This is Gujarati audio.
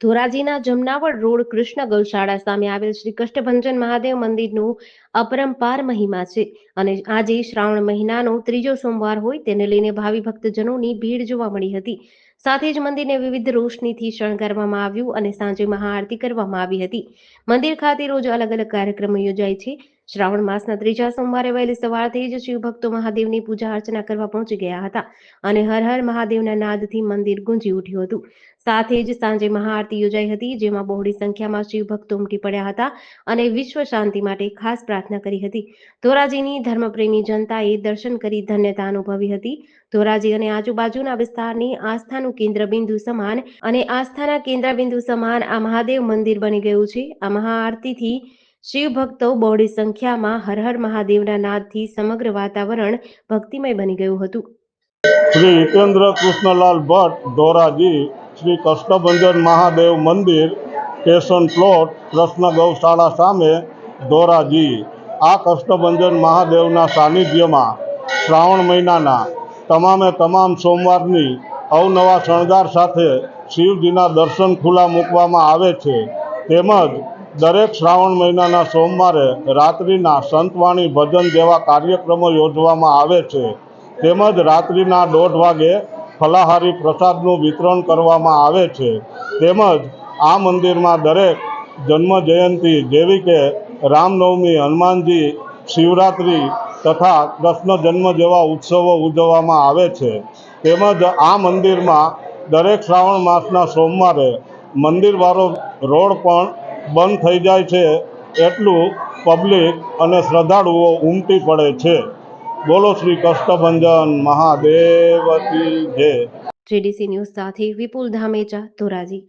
ધોરાજીના જમનાવડ રોડ કૃષ્ણ ગૌશાળા સામે આવેલ શ્રી કષ્ટભંજન મહાદેવ મંદિરનું અપરંપાર મહિમા છે અને આજે શ્રાવણ મહિનાનો ત્રીજો સોમવાર હોય તેને લઈને ભાવિ ભક્તજનોની ભીડ જોવા મળી હતી। સાથે જ મંદિરને વિવિધ રોશનીથી શણગારવામાં આવ્યું અને સાંજે મહાઆરતી કરવામાં આવી હતી। મંદિર ખાતે રોજ અલગ અલગ કાર્યક્રમો યોજાય છે। શ્રાવણ માસના ત્રીજા સોમવારે વહેલી સવારથી જ શિવ ભક્તો મહાદેવની પૂજા અર્ચના કરવા પહોંચી ગયા હતા અને હર હર મહાદેવના નાદથી મંદિર ગુંજી ઉઠ્યું હતું। સાથે જ સાંજે મહાઆરતી યોજાઈ હતી, જેમાં બહોળી સંખ્યામાં શિવ ભક્તો ઉમટી પડ્યા હતા અને વિશ્વ શાંતિ માટે ખાસ પ્રાર્થના કરી હતી। ધોરાજીની ધર્મપ્રેમી જનતાએ દર્શન કરી ધન્યતા અનુભવી હતી। ધોરાજી અને આજુબાજુના વિસ્તારની આસ્થાનું કેન્દ્રબિંદુ સમાન આ મહાદેવ મંદિર બની ગયું છે। આ મહાઆરતીથી શિવ ભક્તો બહોળી સંખ્યામાં હર હર મહાદેવના નાદથી સમગ્ર વાતાવરણ ભક્તિમય બની ગયું હતું। શ્રી હિતેન્દ્ર કૃષ્ણલાલ ભટ્ટ, ધોરાજી, શ્રી કષ્ટભંજન મહાદેવ મંદિર, સ્ટેશન પ્લોટ, કૃષ્ણ ગૌશાળા સામે, ધોરાજી। આ કષ્ટભંજન મહાદેવના સાનિધ્યમાં શ્રાવણ મહિનાના તમામે તમામ સોમવારની અવનવા શણગાર સાથે શિવજીના દર્શન ખુલ્લા મૂકવામાં આવે છે। તેમજ દરેક શ્રાવણ મહિનાના સોમવારે રાત્રિના સંતવાણી ભજન જેવા કાર્યક્રમો યોજવામાં આવે છે। તેમજ રાત્રિના 1:30 વાગે ફલાહારી પ્રસાદનું વિતરણ કરવામાં આવે છે। તેમજ આ મંદિરમાં દરેક જન્મ જયંતિ જેવી કે રામનવમી, હનુમાનજી, શિવરાત્રિ તથા કૃષ્ણ જન્મ જેવા ઉત્સવો ઉજવવામાં આવે છે। તેમજ આ મંદિરમાં દરેક શ્રાવણ માસના સોમવારે મંદિરવાળો રોડ પણ બંધ થઈ જાય છે, એટલું પબ્લિક અને શ્રદ્ધાળુઓ ઉમટી પડે છે। બોલો શ્રી કષ્ટભંજન મહાદેવ કી જય। જેડીસી ન્યૂઝ સાથે વિપુલ ધામેચા, ધોરાજી।